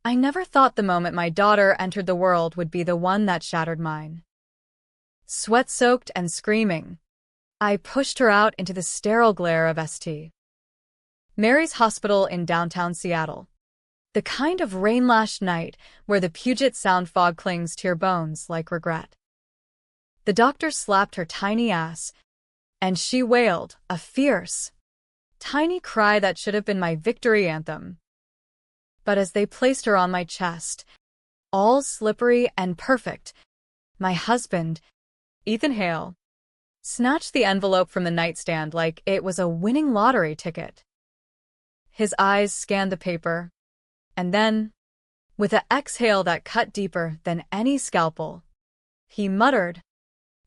I never thought the moment my daughter entered the world would be the one that shattered mine. Sweat-soaked and screaming, I pushed her out into the sterile glare of St. Mary's Hospital in downtown Seattle. The kind of rain-lashed night where the Puget Sound fog clings to your bones like regret. The doctor slapped her tiny ass, and she wailed, a fierce, tiny cry that should have been my victory anthem. But as they placed her on my chest, all slippery and perfect, my husband, Ethan Hale, snatched the envelope from the nightstand like it was a winning lottery ticket. His eyes scanned the paper, and then, with an exhale that cut deeper than any scalpel, he muttered,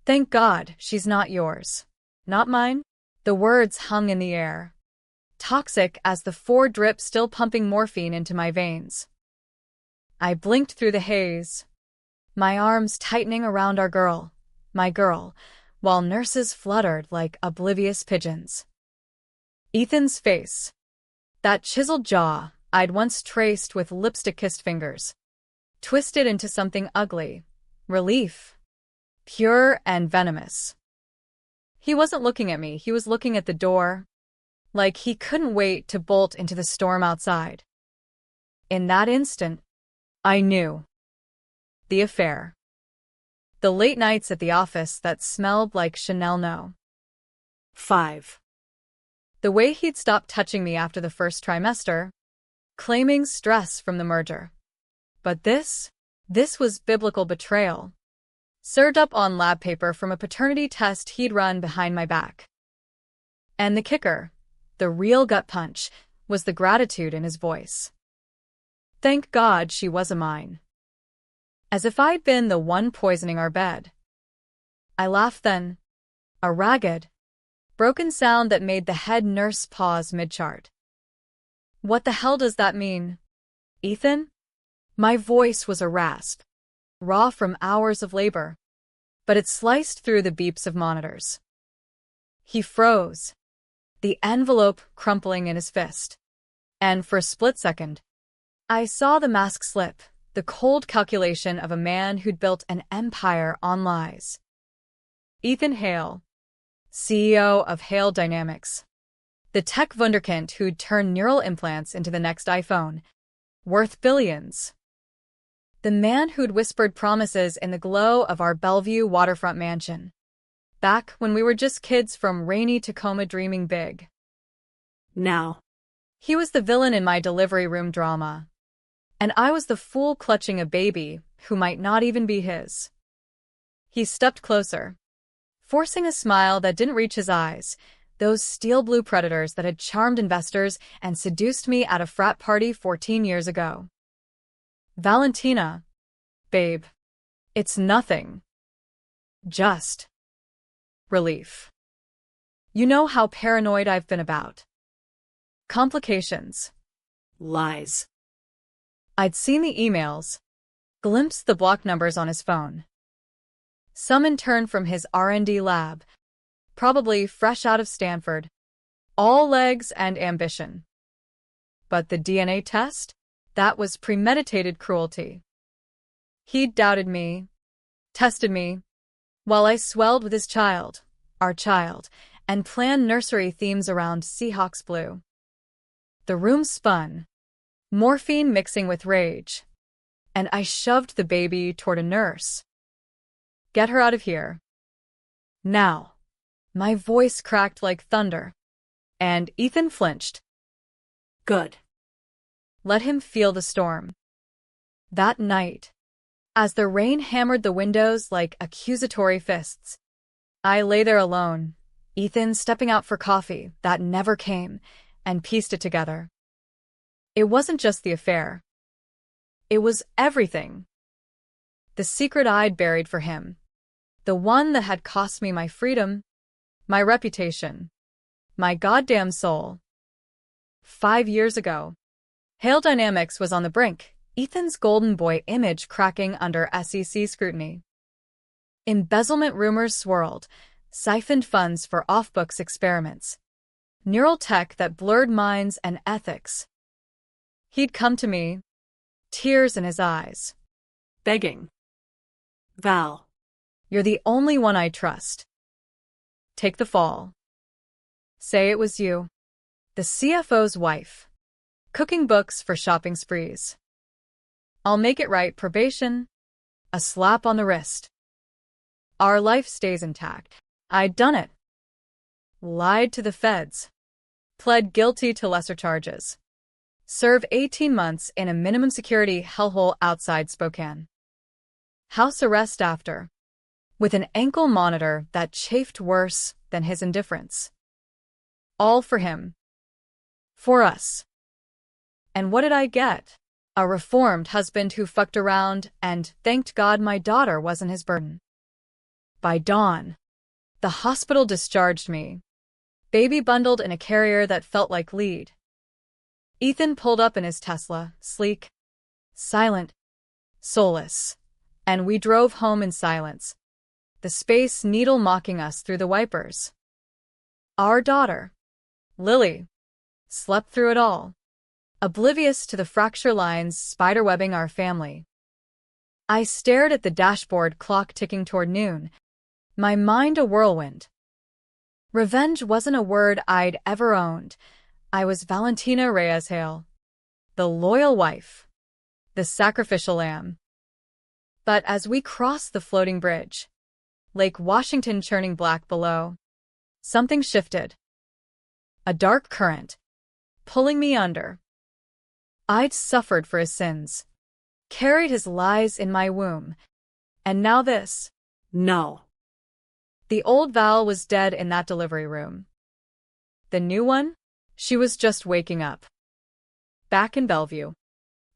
"Thank God she's not yours. Not mine?" The words hung in the air, toxic as the 4-drip still pumping morphine into my veins. I blinked through the haze, my arms tightening around our girl, my girl, while nurses fluttered like oblivious pigeons. Ethan's face, that chiseled jaw I'd once traced with lipstick-kissed fingers, twisted into something ugly, relief, pure and venomous. He wasn't looking at me, he was looking at the door, like he couldn't wait to bolt into the storm outside. In that instant, I knew. The affair. The late nights at the office that smelled like Chanel No. 5. The way he'd stopped touching me after the first trimester, claiming stress from the merger. But this was biblical betrayal, served up on lab paper from a paternity test he'd run behind my back. And the kicker, the real gut punch, was the gratitude in his voice. Thank God she wasn't mine. As if I'd been the one poisoning our bed. I laughed then, a ragged, broken sound that made the head nurse pause mid-chart. What the hell does that mean, Ethan? My voice was a rasp, raw from hours of labor, but it sliced through the beeps of monitors. He froze, the envelope crumpling in his fist, and for a split second, I saw the mask slip, the cold calculation of a man who'd built an empire on lies. Ethan Hale, CEO of Hale Dynamics, the tech wunderkind who'd turned neural implants into the next iPhone, worth billions. The man who'd whispered promises in the glow of our Bellevue waterfront mansion, back when we were just kids from rainy Tacoma dreaming big. Now, he was the villain in my delivery room drama, and I was the fool clutching a baby who might not even be his. He stepped closer, forcing a smile that didn't reach his eyes, those steel-blue predators that had charmed investors and seduced me at a frat party 14 years ago. Valentina, babe, it's nothing. Just relief. You know how paranoid I've been about complications, lies. I'd seen the emails, glimpsed the block numbers on his phone. Some intern from his R&D lab, probably fresh out of Stanford, all legs and ambition. But the DNA test? That was premeditated cruelty. He'd doubted me, tested me, while I swelled with his child, our child, and planned nursery themes around Seahawks blue. The room spun, morphine mixing with rage, and I shoved the baby toward a nurse. Get her out of here. Now. My voice cracked like thunder, and Ethan flinched. Good. Let him feel the storm. That night, as the rain hammered the windows like accusatory fists, I lay there alone, Ethan stepping out for coffee that never came, and pieced it together. It wasn't just the affair. It was everything. The secret I'd buried for him. The one that had cost me my freedom, my reputation, my goddamn soul. 5 years ago, Hale Dynamics was on the brink, Ethan's golden boy image cracking under SEC scrutiny. Embezzlement rumors swirled, siphoned funds for off-books experiments, neural tech that blurred minds and ethics. He'd come to me, tears in his eyes. Begging. Val. You're the only one I trust. Take the fall. Say it was you. The CFO's wife. Cooking books for shopping sprees. I'll make it right. Probation. A slap on the wrist. Our life stays intact. I'd done it. Lied to the feds. Pled guilty to lesser charges. Serve 18 months in a minimum security hellhole outside Spokane. House arrest after. With an ankle monitor that chafed worse than his indifference. All for him. For us. And what did I get? A reformed husband who fucked around and thanked God my daughter wasn't his burden. By dawn, the hospital discharged me, baby bundled in a carrier that felt like lead. Ethan pulled up in his Tesla, sleek, silent, soulless, and we drove home in silence, the Space Needle mocking us through the wipers. Our daughter, Lily, slept through it all, oblivious to the fracture lines spiderwebbing our family. I stared at the dashboard clock ticking toward noon, my mind a whirlwind. Revenge wasn't a word I'd ever owned. I was Valentina Reyes Hale, the loyal wife, the sacrificial lamb. But as we crossed the floating bridge, Lake Washington churning black below, something shifted. A dark current, pulling me under. I'd suffered for his sins, carried his lies in my womb, and now this. No. The old Val was dead in that delivery room. The new one? She was just waking up. Back in Bellevue.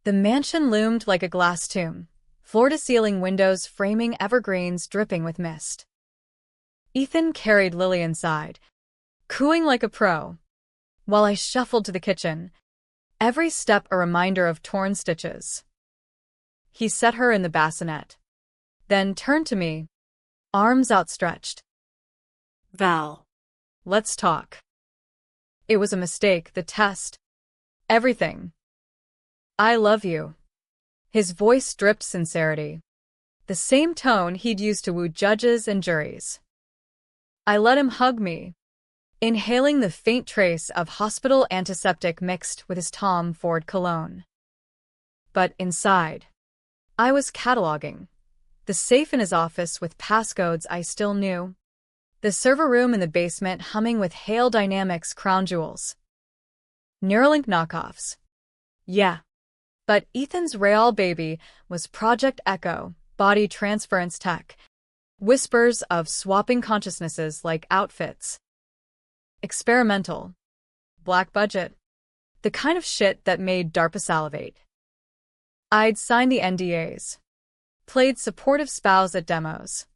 The mansion loomed like a glass tomb, floor-to-ceiling windows framing evergreens dripping with mist. Ethan carried Lily inside, cooing like a pro, while I shuffled to the kitchen, every step a reminder of torn stitches. He set her in the bassinet, then turned to me, arms outstretched. Val. Let's talk. It was a mistake, the test. Everything. I love you. His voice dripped sincerity, the same tone he'd used to woo judges and juries. I let him hug me, inhaling the faint trace of hospital antiseptic mixed with his Tom Ford cologne. But inside, I was cataloging. The safe in his office with passcodes I still knew. The server room in the basement humming with Hale Dynamics crown jewels. Neuralink knockoffs. Yeah. But Ethan's Real baby was Project Echo, body transference tech. Whispers of swapping consciousnesses like outfits. Experimental. Black budget. The kind of shit that made DARPA salivate. I'd signed the NDAs. Played supportive spouse at demos.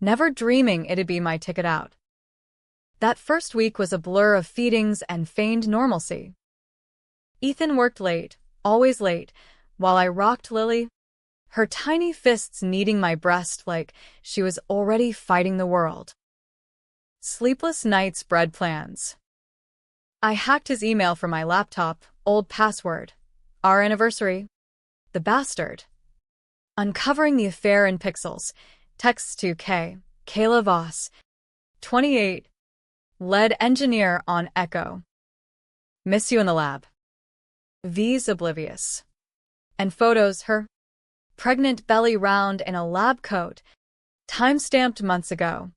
Never dreaming it'd be my ticket out. That first week was a blur of feedings and feigned normalcy. Ethan worked late, always late, while I rocked Lily, her tiny fists kneading my breast like she was already fighting the world. Sleepless nights bred plans. I hacked his email from my laptop, old password. Our anniversary. The bastard. Uncovering the affair in pixels. Texts to Kayla Voss, 28, lead engineer on Echo. Miss you in the lab. V's oblivious. And photos, her pregnant belly round in a lab coat, time-stamped months ago.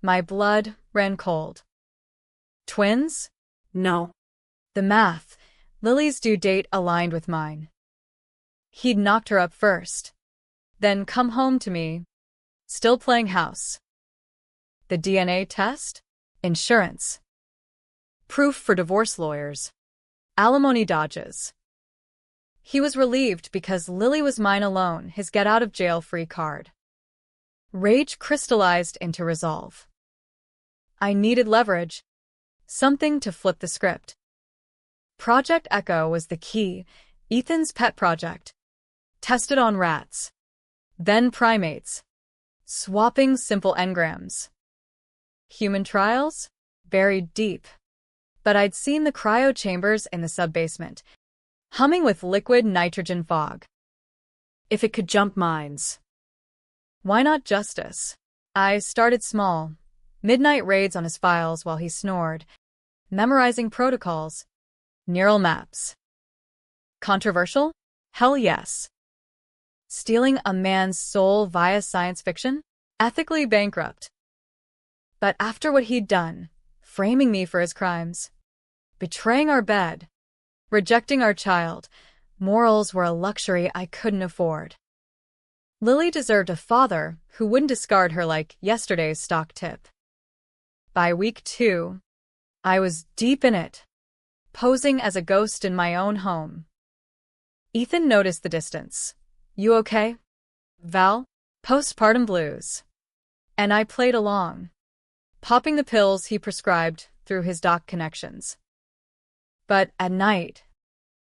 My blood ran cold. Twins? No. The math, Lily's due date aligned with mine. He'd knocked her up first, then come home to me, still playing house. The DNA test? Insurance. Proof for divorce lawyers. Alimony dodges. He was relieved because Lily was mine alone, his get-out-of-jail-free card. Rage crystallized into resolve. I needed leverage. Something to flip the script. Project Echo was the key, Ethan's pet project. Tested on rats. Then primates. Swapping simple engrams. Human trials? Buried deep. But I'd seen the cryo chambers in the sub-basement. humming with liquid nitrogen fog. If it could jump mines. Why not justice? I started small. Midnight raids on his files while he snored. Memorizing protocols. Neural maps. Controversial? Hell yes. Stealing a man's soul via science fiction? Ethically bankrupt. But after what he'd done, framing me for his crimes, betraying our bed, rejecting our child, morals were a luxury I couldn't afford. Lily deserved a father who wouldn't discard her like yesterday's stock tip. By week 2, I was deep in it, posing as a ghost in my own home. Ethan noticed the distance. You okay, Val? Postpartum blues. And I played along, popping the pills he prescribed through his doc connections. But at night,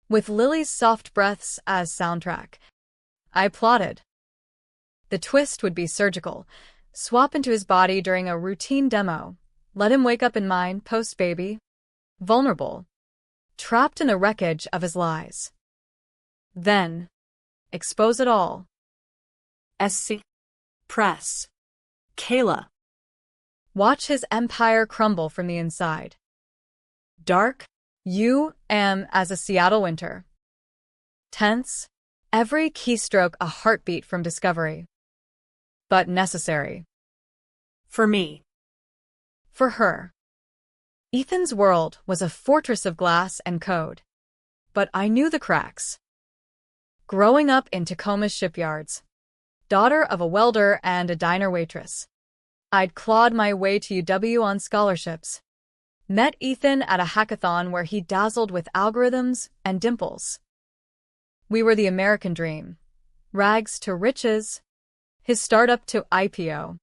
with Lily's soft breaths as soundtrack, I plotted. The twist would be surgical. Swap into his body during a routine demo. Let him wake up in mine post-baby. Vulnerable. Trapped in the wreckage of his lies. Then, expose it all. SC. Press. Kayla. Watch his empire crumble from the inside. Dark, as a Seattle winter. Tense, every keystroke a heartbeat from discovery. But necessary. For me. For her. Ethan's world was a fortress of glass and code. But I knew the cracks. Growing up in Tacoma's shipyards, daughter of a welder and a diner waitress, I'd clawed my way to UW on scholarships. Met Ethan at a hackathon where he dazzled with algorithms and dimples. We were the American dream. Rags to riches. His startup to IPO.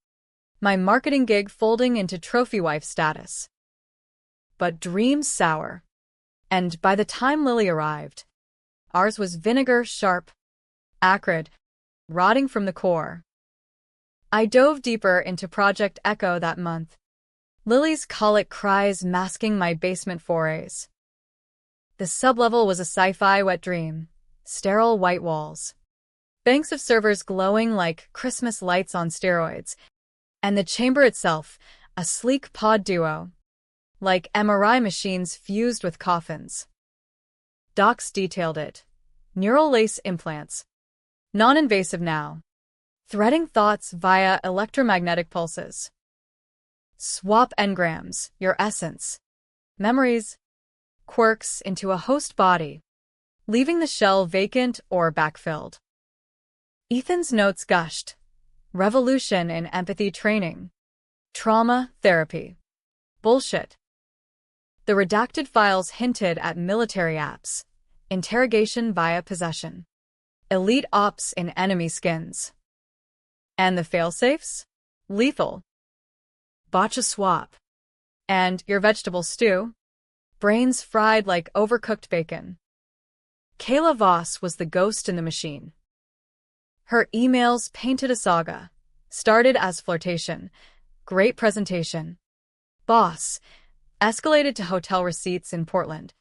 My marketing gig folding into trophy wife status. But dreams sour. And by the time Lily arrived, ours was vinegar sharp, acrid, rotting from the core. I dove deeper into Project Echo that month. Lily's colic cries masking my basement forays. The sublevel was a sci-fi wet dream. Sterile white walls. Banks of servers glowing like Christmas lights on steroids. And the chamber itself, a sleek pod duo. Like MRI machines fused with coffins. Docs detailed it. Neural lace implants. Non-invasive now. Threading thoughts via electromagnetic pulses. Swap engrams, your essence. Memories. Quirks into a host body. Leaving the shell vacant or backfilled. Ethan's notes gushed. Revolution in empathy training. Trauma therapy. Bullshit. The redacted files hinted at military apps. Interrogation via possession. Elite ops in enemy skins. And the failsafes? Lethal. Botch a swap. And your vegetable stew? Brains fried like overcooked bacon. Kayla Voss was the ghost in the machine. Her emails painted a saga. Started as flirtation. Great presentation. Boss. Escalated to hotel receipts in Portland.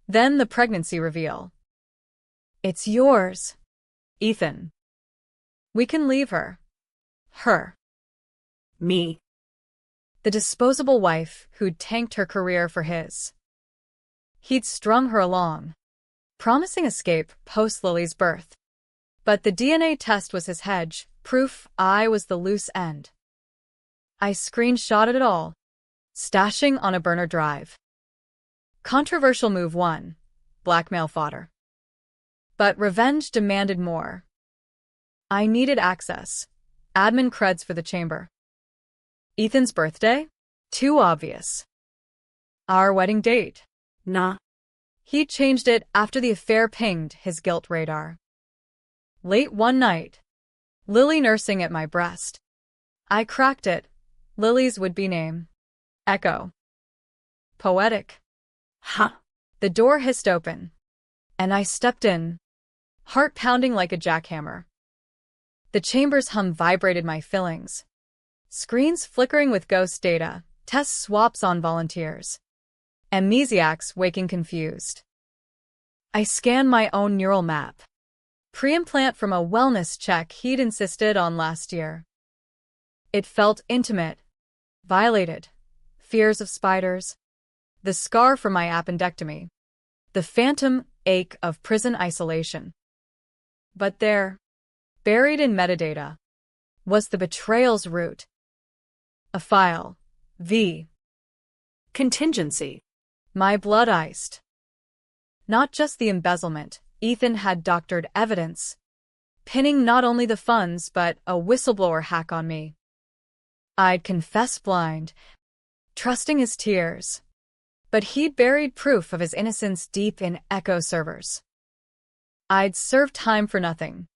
Then the pregnancy reveal. It's yours, Ethan. We can leave her. Her. Me. The disposable wife who'd tanked her career for his. He'd strung her along, promising escape post-Lily's birth. But the DNA test was his hedge, proof I was the loose end. I screenshotted it all, stashing on a burner drive. Controversial move 1. Blackmail fodder. But revenge demanded more. I needed access. Admin creds for the chamber. Ethan's birthday? Too obvious. Our wedding date? Nah. He changed it after the affair pinged his guilt radar. Late one night. Lily nursing at my breast. I cracked it. Lily's would-be name. Echo. Poetic. Huh. The door hissed open. And I stepped in. Heart pounding like a jackhammer. The chamber's hum vibrated my fillings. Screens flickering with ghost data, test swaps on volunteers. Amnesiacs waking confused. I scanned my own neural map. Pre-implant from a wellness check he'd insisted on last year. It felt intimate, violated, fears of spiders, the scar from my appendectomy, the phantom ache of prison isolation. But there, buried in metadata, was the betrayals root. A file. V. Contingency. My blood iced. Not just the embezzlement, Ethan had doctored evidence, pinning not only the funds but a whistleblower hack on me. I'd confess blind, trusting his tears, but he'd buried proof of his innocence deep in echo servers. I'd served time for nothing.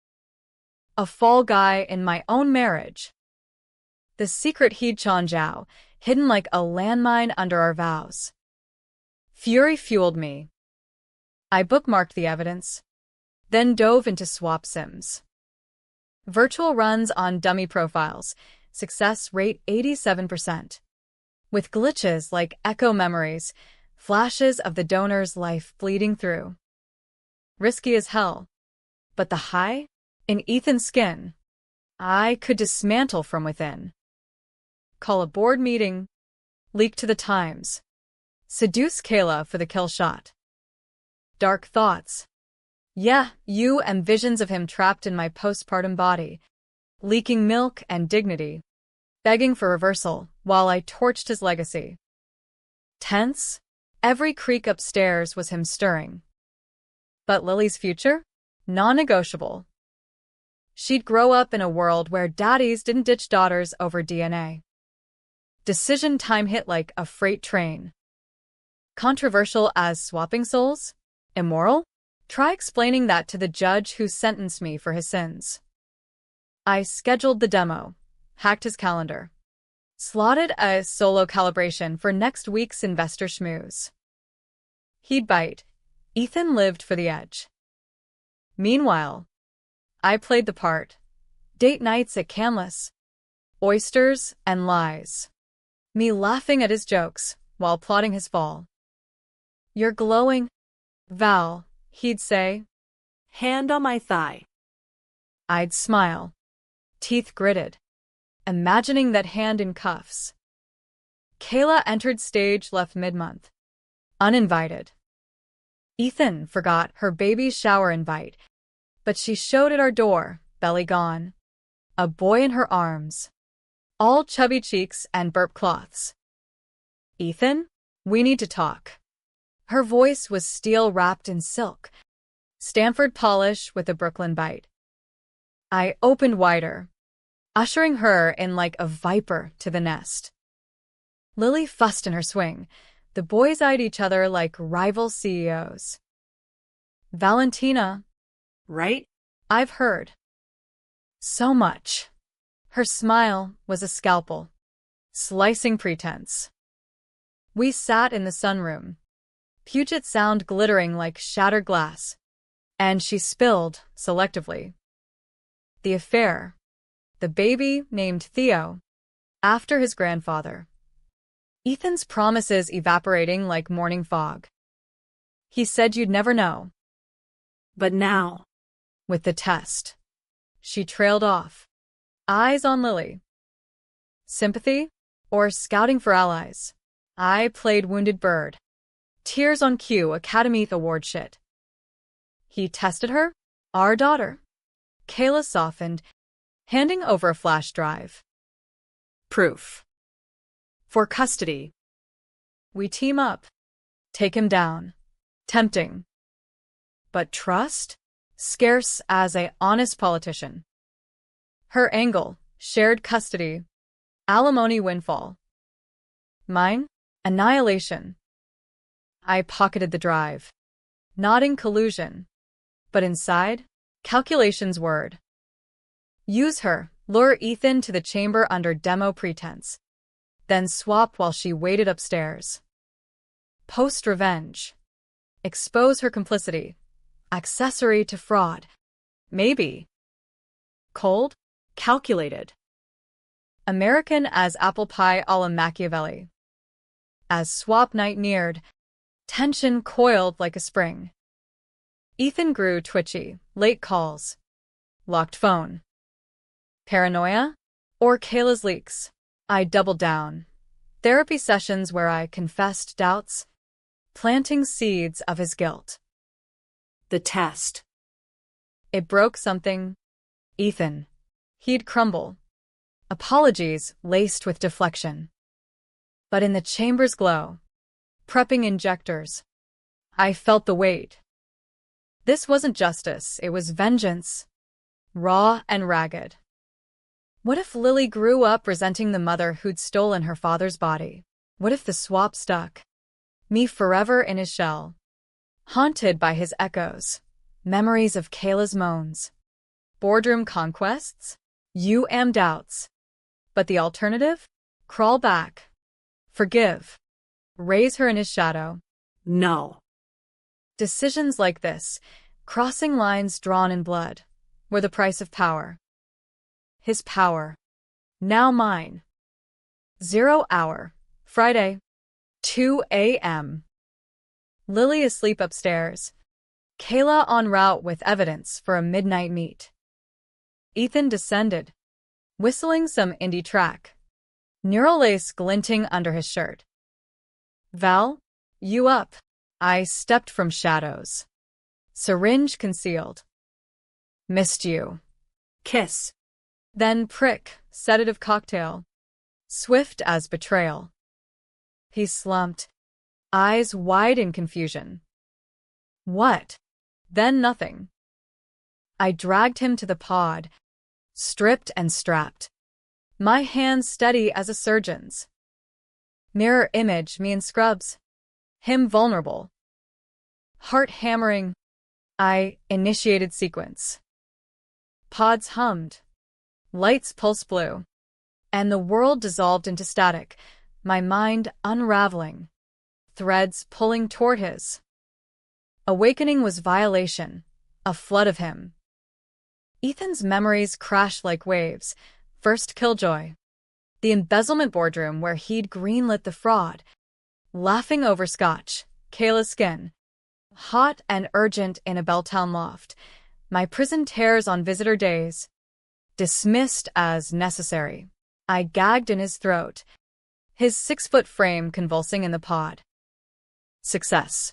A fall guy in my own marriage. The secret he'd Changjiao, hidden like a landmine under our vows. Fury fueled me. I bookmarked the evidence, then dove into swap sims. Virtual runs on dummy profiles, success rate 87%. With glitches like echo memories, flashes of the donor's life bleeding through. Risky as hell. But the high? In Ethan's skin, I could dismantle from within. Call a board meeting, leak to the Times, seduce Kayla for the kill shot. Dark thoughts. Yeah, you and visions of him trapped in my postpartum body, leaking milk and dignity, begging for reversal while I torched his legacy. Tense, every creak upstairs was him stirring. But Lily's future? Non-negotiable. She'd grow up in a world where daddies didn't ditch daughters over DNA. Decision time hit like a freight train. Controversial as swapping souls? Immoral? Try explaining that to the judge who sentenced me for his sins. I scheduled the demo, hacked his calendar, slotted a solo calibration for next week's investor schmooze. He'd bite. Ethan lived for the edge. Meanwhile, I played the part. Date nights at Canlis. Oysters and lies. Me laughing at his jokes while plotting his fall. You're glowing, Val, he'd say. Hand on my thigh. I'd smile, teeth gritted, imagining that hand in cuffs. Kayla entered stage left mid-month. Uninvited. Ethan forgot her baby's shower invite, but she showed at our door, belly gone. A boy in her arms. All chubby cheeks and burp cloths. Ethan, we need to talk. Her voice was steel wrapped in silk. Stanford polish with a Brooklyn bite. I opened wider, ushering her in like a viper to the nest. Lily fussed in her swing. The boys eyed each other like rival CEOs. Valentina. Right? I've heard. So much. Her smile was a scalpel, slicing pretense. We sat in the sunroom, Puget Sound glittering like shattered glass, and she spilled, selectively. The affair. The baby named Theo, after his grandfather. Ethan's promises evaporating like morning fog. He said you'd never know. But now, with the test. She trailed off, eyes on Lily. Sympathy? Or scouting for allies? I played wounded bird. Tears on cue, Academy Award shit. He tested her? Our daughter. Kayla softened, handing over a flash drive. Proof. For custody. We team up. Take him down. Tempting. But trust? Scarce as a honest politician. Her angle, shared custody, alimony windfall. Mine, annihilation. I pocketed the drive, nodding collusion. But inside, calculations word. Use her, lure Ethan to the chamber under demo pretense. Then swap while she waited upstairs. Post-revenge. Expose her complicity. Accessory to fraud. Maybe. Cold? Calculated. American as apple pie a la Machiavelli. As swap night neared, tension coiled like a spring. Ethan grew twitchy. Late calls. Locked phone. Paranoia? Or Kayla's leaks? I doubled down. Therapy sessions where I confessed doubts, planting seeds of his guilt. The test. It broke something. Ethan. He'd crumble. Apologies laced with deflection. But in the chamber's glow, prepping injectors, I felt the weight. This wasn't justice, it was vengeance. Raw and ragged. What if Lily grew up resenting the mother who'd stolen her father's body? What if the swap stuck? Me forever in his shell. Haunted by his echoes. Memories of Kayla's moans. Boardroom conquests? Doubts. But the alternative? Crawl back. Forgive. Raise her in his shadow. No. Decisions like this, crossing lines drawn in blood, were the price of power. His power. Now mine. 0 hour. Friday. 2 a.m. Lily asleep upstairs. Kayla en route with evidence for a midnight meet. Ethan descended, whistling some indie track. Neural lace glinting under his shirt. Val, you up? I stepped from shadows. Syringe concealed. Missed you. Kiss. Then prick, sedative cocktail. Swift as betrayal. He slumped, eyes wide in confusion. What? Then nothing. I dragged him to the pod, stripped and strapped. My hands steady as a surgeon's. Mirror image, me in scrubs. Him vulnerable. Heart hammering. I initiated sequence. Pods hummed. Lights pulse blue. And the world dissolved into static, my mind unraveling. Threads pulling toward his. Awakening was violation, a flood of him. Ethan's memories crashed like waves. First killjoy. The embezzlement boardroom where he'd greenlit the fraud. Laughing over scotch, Kayla's skin. Hot and urgent in a Belltown loft. My prison tears on visitor days. Dismissed as necessary. I gagged in his throat. His 6-foot frame convulsing in the pod. Success.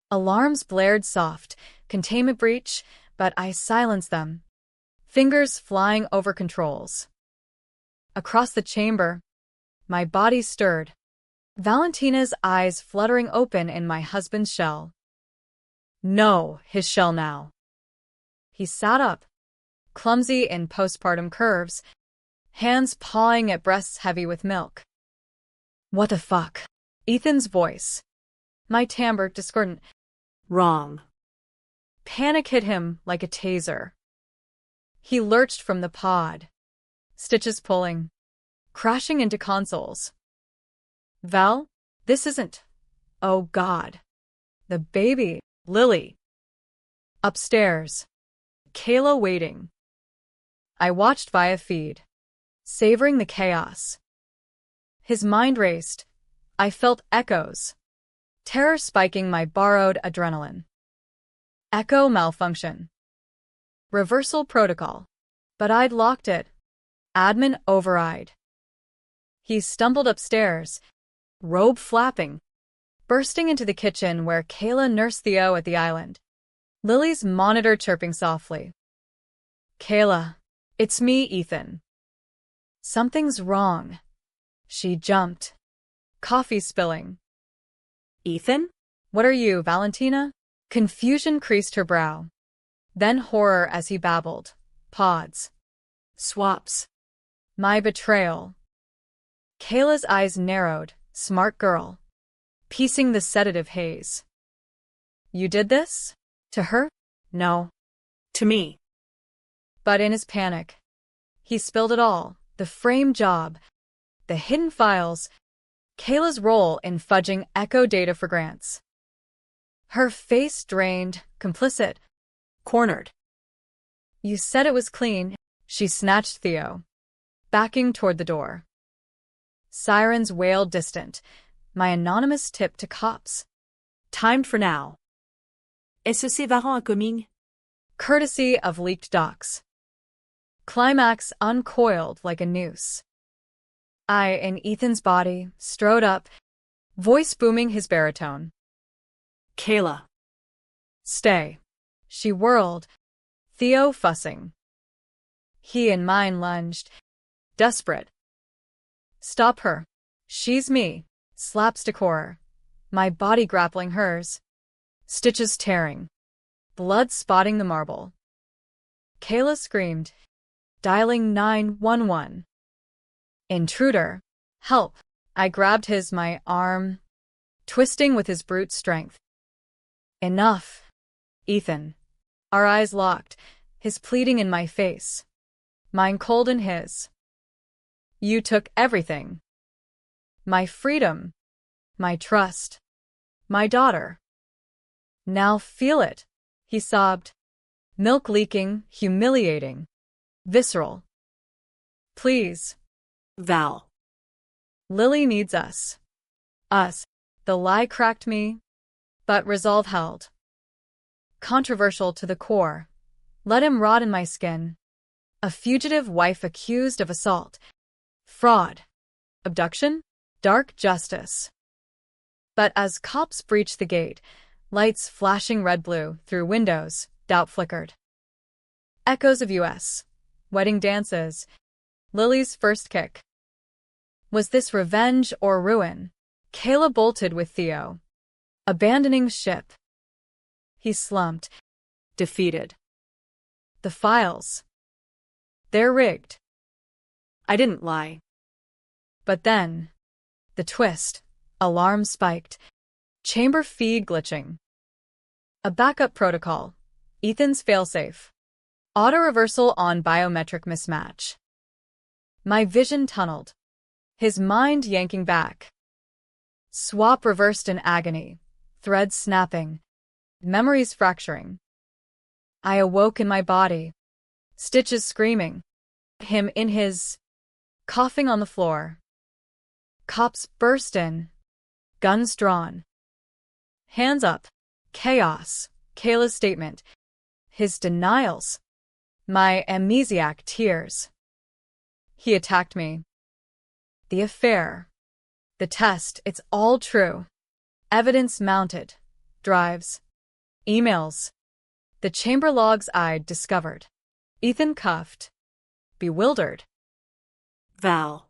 Alarms blared soft, containment breach, but I silenced them. Fingers flying over controls. Across the chamber, my body stirred. Valentina's eyes fluttering open in my husband's shell. No, his shell now. He sat up, clumsy in postpartum curves, hands pawing at breasts heavy with milk. What the fuck? Ethan's voice. My timbre discordant. Wrong. Panic hit him like a taser. He lurched from the pod. Stitches pulling. Crashing into consoles. Val, this isn't. Oh God. The baby, Lily. Upstairs. Kayla waiting. I watched via feed, savoring the chaos. His mind raced. I felt echoes. Terror spiking my borrowed adrenaline. Echo malfunction. Reversal protocol. But I'd locked it. Admin override. He stumbled upstairs, robe flapping, bursting into the kitchen where Kayla nursed Theo at the island. Lily's monitor chirping softly. Kayla, it's me, Ethan. Something's wrong. She jumped. Coffee spilling. Ethan? What are you, Valentina? Confusion creased her brow. Then horror as he babbled. Pods. Swaps. My betrayal. Kayla's eyes narrowed. Smart girl. Piecing the sedative haze. You did this? To her? No. To me. But in his panic, he spilled it all. The frame job. The hidden files. Kayla's role in fudging echo data for grants. Her face drained, complicit. Cornered. You said it was clean. She snatched Theo, backing toward the door. Sirens wailed distant. My anonymous tip to cops. Timed for now. Est-ce sévarant incoming? Courtesy of leaked docs. Climax uncoiled like a noose. I, in Ethan's body, strode up, voice booming his baritone. Kayla. Stay. She whirled, Theo fussing. He and mine lunged, desperate. Stop her. She's me. Slapstick horror. My body grappling hers. Stitches tearing. Blood spotting the marble. Kayla screamed, dialing 911. Intruder. Help. I grabbed my arm, twisting with his brute strength. Enough. Ethan. Our eyes locked, his pleading in my face. Mine cold in his. You took everything. My freedom. My trust. My daughter. Now feel it, he sobbed. Milk leaking, humiliating. Visceral. Please. Val. Lily needs us. Us. The lie cracked me, but resolve held. Controversial to the core. Let him rot in my skin. A fugitive wife accused of assault. Fraud. Abduction? Dark justice. But as cops breached the gate, lights flashing red-blue through windows, doubt flickered. Echoes of U.S. wedding dances. Lily's first kick. Was this revenge or ruin? Kayla bolted with Theo, abandoning ship. He slumped, defeated. The files. They're rigged. I didn't lie. But then, the twist. Alarm spiked. Chamber feed glitching. A backup protocol. Ethan's failsafe. Auto-reversal on biometric mismatch. My vision tunneled. His mind yanking back. Swap reversed in agony. Threads snapping. Memories fracturing. I awoke in my body. Stitches screaming. Him in his. Coughing on the floor. Cops burst in. Guns drawn. Hands up. Chaos. Kayla's statement. His denials. My amnesiac tears. He attacked me. The affair. The test, it's all true. Evidence mounted. Drives. Emails. The chamber logs I'd discovered. Ethan cuffed. Bewildered. Val.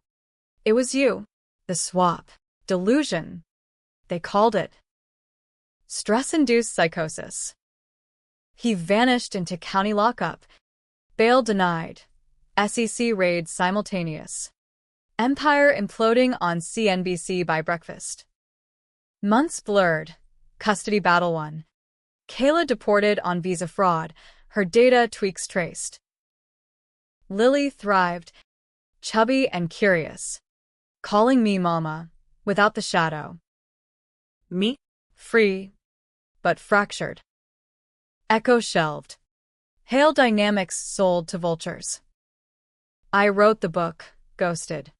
It was you. The swap. Delusion. They called it. Stress-induced psychosis. He vanished into county lockup. Bail denied. SEC raid simultaneous. Empire imploding on CNBC by breakfast. Months blurred. Custody battle won. Kayla deported on visa fraud. Her data tweaks traced. Lily thrived. Chubby and curious. Calling me mama. Without the shadow. Me? Free. But fractured. Echo shelved. Hail Dynamics sold to vultures. I wrote the book, ghosted.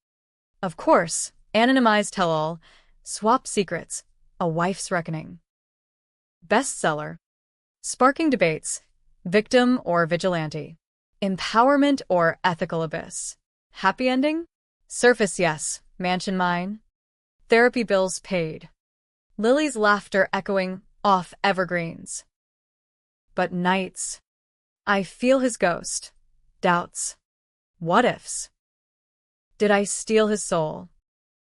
Of course, anonymized tell-all, swap secrets, a wife's reckoning. Bestseller. Sparking debates, victim or vigilante. Empowerment or ethical abyss. Happy ending? Surface yes, mansion mine. Therapy bills paid. Lily's laughter echoing off evergreens. But nights. I feel his ghost. Doubts. What-ifs. Did I steal his soul?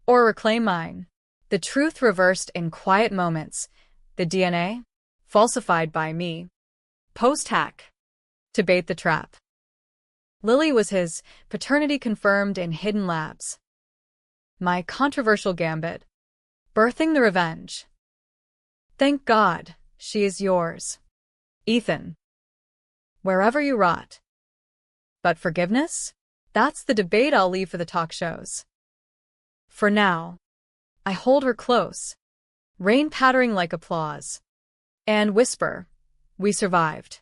Or reclaim mine? The truth reversed in quiet moments. The DNA? Falsified by me. Post-hack. To bait the trap. Lily was his, paternity confirmed in hidden labs. My controversial gambit. Birthing the revenge. Thank God, she is yours. Ethan. Wherever you rot. But forgiveness? That's the debate I'll leave for the talk shows. For now, I hold her close, rain pattering like applause, and whisper, we survived.